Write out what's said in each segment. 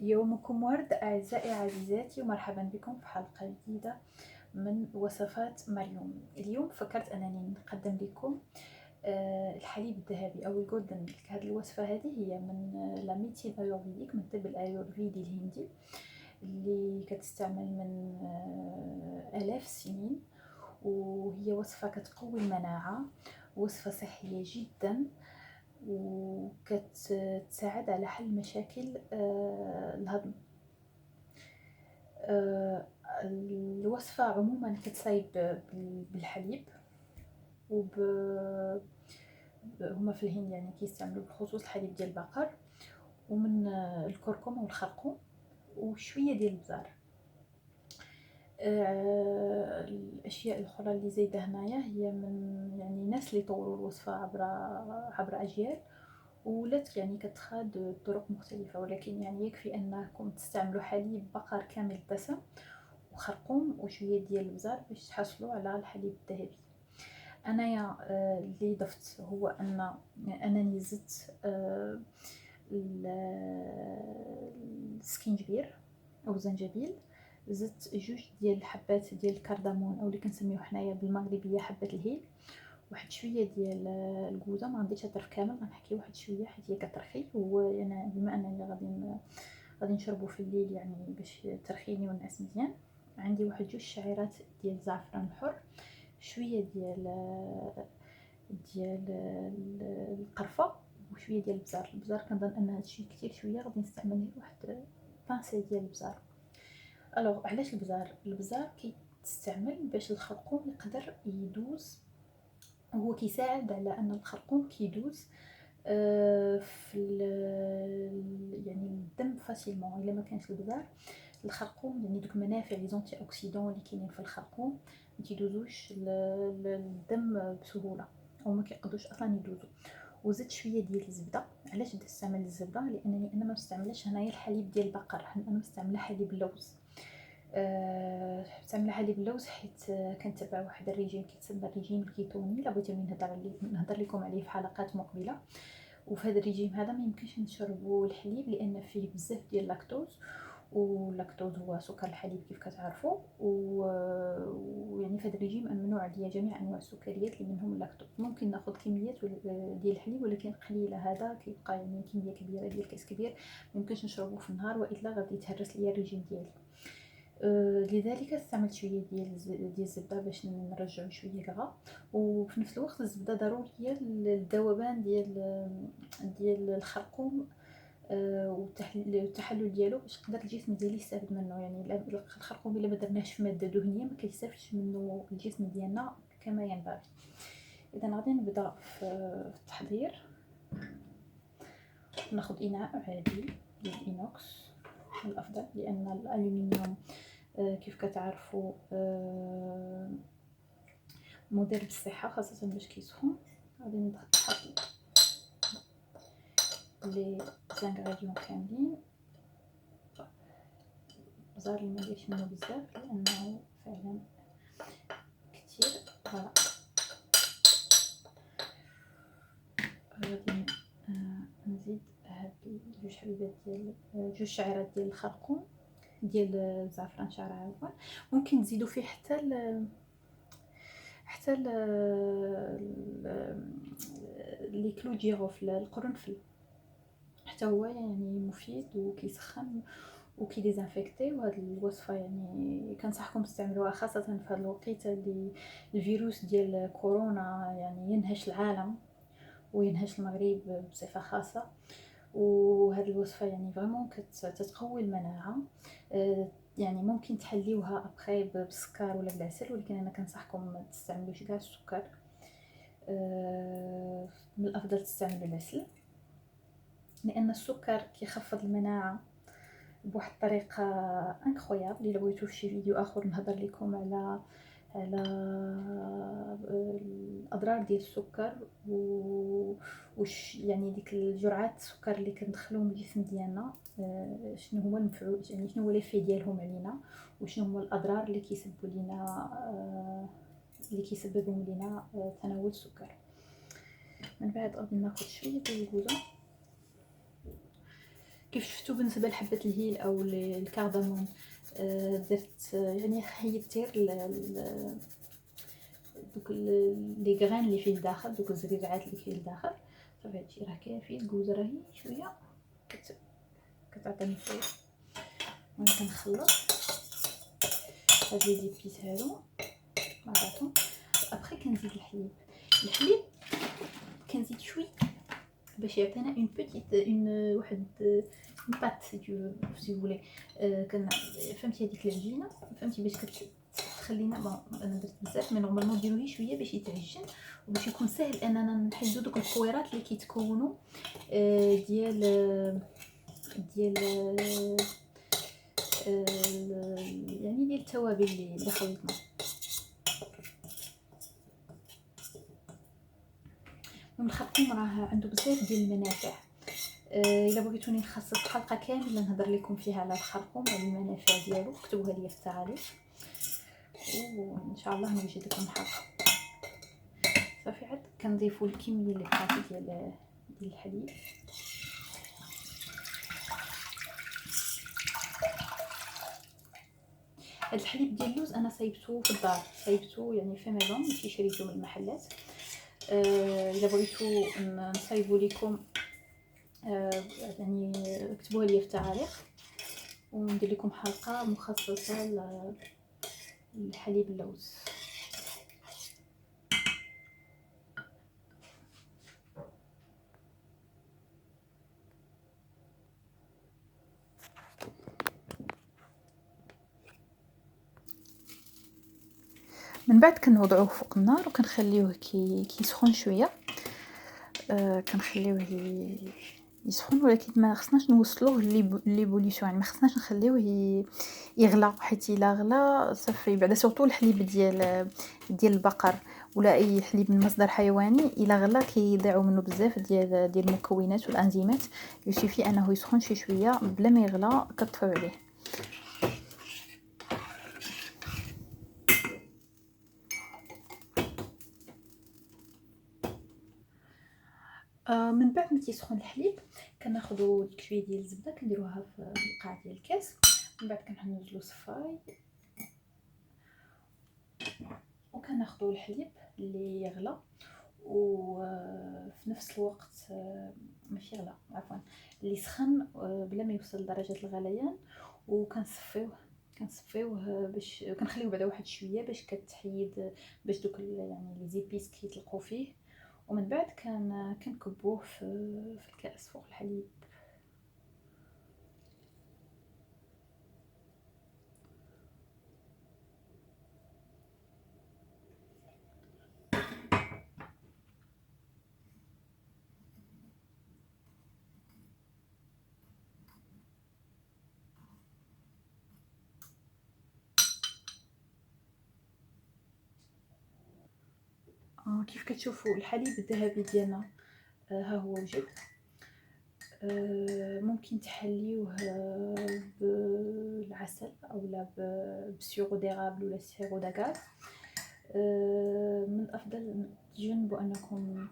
يومكم ورد أعزائي عزيزاتي، ومرحبا بكم في حلقة جديدة من وصفات مريوم. اليوم فكرت أنني نقدم لكم الحليب الذهبي أو الجولدن ميلك. هذه الوصفة هذه هي من لا ميديسين أيورفيديك، من الطب الأيورفيدي الهندي اللي كتستعمل من آلاف السنين، وهي وصفة كتقوي المناعة، وصفة صحية جدا، وكتساعد على حل مشاكل الهضم. الوصفة عموما كتصايب بالحليب هما في الهند يعني كيستعملوا بالخصوص الحليب ديال البقر، ومن الكركم والخرقوم وشوية ديال البزار. الاشياء الاخرى اللي زايده هنايا هي من يعني ناس اللي طوروا الوصفه عبر اجيال، ولات يعني كتخاد بطرق مختلفه، ولكن يعني يكفي انكم تستعملوا حليب بقر كامل الدسم وخرقوم وشويه ديال البزار باش تحصلوا على الحليب الذهبي. انايا اللي ضفت هو انني زدت السكينجبير او الزنجبيل، زدت جوج ديال الحبات ديال الكردامون او اللي كنسميوه حنايا بالمغربيه حبه الهيل، واحد شويه ديال الكوزه. ما غاديش نهضر كامل، غنحكي واحد شويه حيت هي كترخي، وانا بما انني غادي نشربو في الليل يعني باش ترخيني والناس مزيان. عندي واحد جوج شعيرات ديال الزعفران الحر، شويه ديال القرفه، وشويه ديال البزار كنظن ان هادشي كثير شويه، غادي نستعمل غير واحد بانسي ديال البزار. الوغ علاش البزار كيتستعمل باش الخرقوم يقدر يدوز، هو كيساعد على ان الخرقوم كيدوز في يعني الدم فاسيلمون. الا ما كانش البزار، الخرقوم يعني دوك المنافع لي زونتي اوكسيدون اللي كاينين في الخرقوم ما تيدوزوش الدم بسهوله، او ما كيقدروش اصلا يدوزوا. وزدت شويه ديال الزبده. علاش بديت نستعمل الزبده؟ لانني انا ما مستعملاش هنايا الحليب ديال البقر، انا مستعمله حليب اللوز. مستعمله حليب اللوز حيت كنتبع واحد الريجيم كيتسمى الريجيم الكيتوني، الا بغيتوني نهضر لكم عليه في حلقات مقبله. وفي هذا الريجيم هذا ما يمكنش نشربوا الحليب لان فيه بزاف ديال اللاكتوز، واللاكتوز هو سكر الحليب كيف كتعرفوا، ويعني في هذا الريجيم ممنوع عليا جميع انواع السكريات اللي منهم اللاكتوز. ممكن ناخذ كميات ديال الحليب ولكن قليله، هذا كيبقى يعني كميه كبيره ديال كاس كبير ما يمكنش نشربه في النهار، والا غادي يتهرس ليا الريجيم ديالي. لذلك استعملت شويه ديال الزبده باش نرجعوا شويه الغاء، وفي نفس الوقت الزبده ضروريه للذوبان ديال الخرقوم والتحلل ديالو باش يقدر الجسم ديالي يستافد منه. يعني الخرقوم الا ما درناهش في ماده دهنيه ما كيستافدش منه الجسم ديالنا كما ينبغي. اذا غادي نبدا في التحضير. ناخذ اناء عادي ديال الانوكس الافضل، لان الالومنيوم كيف كتعرفوا مضر بالصحه، خاصه باش كيسخن. غادي نحط لي زانغريديون كاملين. البزار اللي ما نديرش منه بزاف لانه فعلا كثير. فوالا غادي نزيد هاد جوج حبيبات ديال جوج شعيرات ديال الخرقوم ديال الزعفران شعر عفوا. ممكن تزيدوا فيه حتى لي كلو جيروف، القرنفل، حتى هو يعني مفيد وكيسخن وكيديزانفيكتي. وهاد الوصفه يعني كنصحكم تستعملوها، خاصه في هذا الوقت اللي الفيروس ديال كورونا يعني ينهش العالم وينهش المغرب بصفه خاصه. وهذه الوصفه يعني فريمون كتقوي المناعه. يعني ممكن تحليوها ابخي بالسكر ولا بالعسل، ولكن انا كنصحكم ما تستعملوش كاع السكر. من الافضل تستعملوا العسل، لان السكر كيخفض المناعه بواحد الطريقه انكرويابل. الا بغيتو في شي فيديو اخر نهضر لكم على الاضرار ديال السكر وش يعني ديك الجرعات السكر اللي كندخلوهم للجسم ديالنا، شنو هو المفعول، يعني شنو هو ليفي ديالهم علينا، وشنو هما الاضرار اللي كيسببوا لنا تناول السكر. من بعد غادي ناخذ شويه ديال الكوزه كيف شفتوا بالنسبه لحبه الهيل او الكارداموم، درت يعني خيطت دوك لي غران اللي فيه الداخل، دوك الزريعات اللي فيه الداخل. صافي هادشي راه كافي. الكوزه راهي شويه كتعطيني فوق. وانا كنخلط هاد لي زيبيس هادو مع بعضهم. ابخي كنزيد الحليب كنزيد شويه باش يعطينا اون بوتيت واحد اون بات سي فولي. كان فهمتي هذيك العجينه، فهمتي باش كتخلينا انا درت بزاف، مي نورمالمون ديروه شويه باش يتعجن وباش يكون سهل اننا نحيدو دوك الكويرات اللي كيتكونوا ديال يعني ديال التوابل اللي خلطنا. الخرقوم راه عنده بزاف ديال المنافع. الا بغيتوني نخصص حلقه كامله نهضر لكم فيها على الخرقوم وعلى المنافع ديالو، كتبوها لي في التعاليق وان شاء الله نوجد لكم حلقه. صافي عاد كنضيفوا الكميه اللي بقات ديال الحليب. هاد الحليب ديال اللوز انا صايبته في الدار، صايبته يعني في ميزون، ماشي شريته من المحلات. الا بغيتو نصايبو لكم يعني اكتبوها لي في التعاليق وندير لكم حلقه مخصصه لحليب اللوز. من بعد كنوضعوه فوق النار وكنخليوه كيسخن شويه. كنخليوه يسخن، ولكن ما خصناش نوصلوه ليبوليسيون، يعني ما خصناش نخليوه يغلى، حيت الا غلى صافي بعدا سورتو الحليب ديال البقر ولا اي حليب من مصدر حيواني الا غلى كيضيعوا منه بزاف ديال المكونات والانزيمات. يكفي انه يسخن شي شويه بلا ما يغلى كطفيو عليه. من بعد ما تيسخن الحليب كناخذوا ديك شويه ديال الزبده كنديروها في القاع ديال الكاس. من بعد كنحنوزلو صفاي وكناخذوا الحليب اللي يغلى وفي نفس الوقت ماشي يغلى عفوا اللي سخن بلا ما يوصل لدرجه الغليان، كنصفيوه باش كنخليوه بعدا واحد شويه باش كتحيد باش دوك يعني لي زيبيس كيطلقوا فيه. ومن بعد كنكبوه في الكاس فوق الحليب. كيف كتشوفوا الحليب الذهبي ديالنا ها هو وجد. ممكن تحليوه بالعسل اولا بسيرو ديرابل ولا سيرو داكاز. من الافضل تجنبوا انكم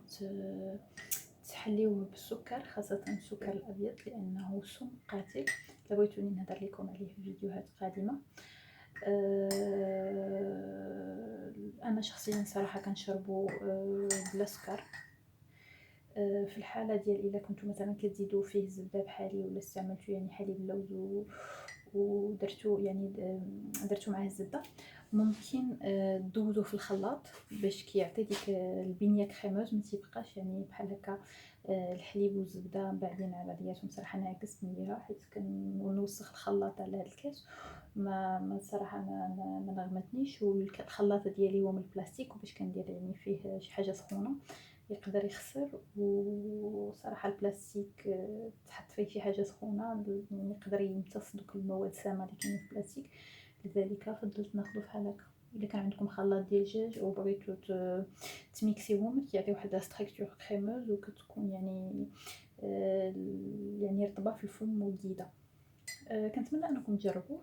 تحليوه بالسكر، خاصه السكر الابيض لانه سم قاتل. بغيتوني نهضر لكم عليه في فيديوهات قادمه. انا شخصيا صراحه كنشربو بلا سكر. في الحاله ديال الا كنتو مثلا كتزيدوا فيه الزبده بحالي ولا استعملتوا يعني حليب اللوز ودرتو يعني درتو معاه الزبده، ممكن دوزو في الخلاط باش كيعطي ديك البنيه كريموز، ما تيبقاش يعني بحال هكا الحليب والزبده باعدين على بعضياتهم. صراحه انا عكست نديرها حيت كنوسخ الخلاط على هذا الكاس، ما صراحه ما نغمتنيش. والخلاط ديالي هو من البلاستيك وباش كندير يعني فيه شي حاجه سخونه يقدر يخسر، وصراحه البلاستيك تحط فيه شي حاجه سخونه يقدر يمتص دوك المواد السامه اللي كاينين في البلاستيك. لذلك فضلت ناخذ بحال هكا. الا كان عندكم خلاط ديال الدجاج او بغيتو تميكسيوهم كيعطيو واحد لا ستركتور كريموز وكتكون يعني رطبه في الفم ولذيذه. كنتمنى انكم تجربوه.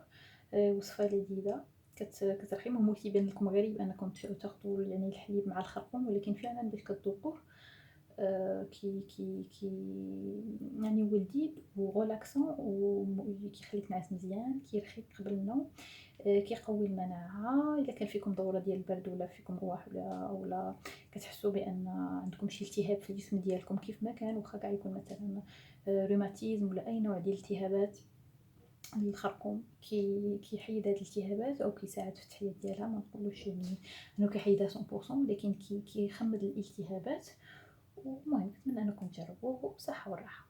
وصفه لذيذه كترخيم. ممكن يبان لكم غريب انكم تاخذوا يعني الحليب مع الخرقوم، ولكن فعلا باش كتذوقوه كي يعني هو لذيذ وريلاكسون وكيخليك ناعس مزيان، كيرخيك قبل النوم، كيقوي المناعة. إلا كان فيكم دورة ديال البرد ولا فيكم رواح ولا كتحسوا بأن عندكم شي التهاب في الجسم ديالكم كيف ما كان، واخا كاع يكون مثلا روماتيزم ولا أي نوع ديال الالتهابات، الخرقوم كيحيد هاد الالتهابات أو كيساعد في التحييد ديالها. ما نقولوش يعني أنه كيحيدها 100%، ولكن كيخمد الالتهابات. ومهم نتمنى أنكم تجربوه، وبصحة والراحة.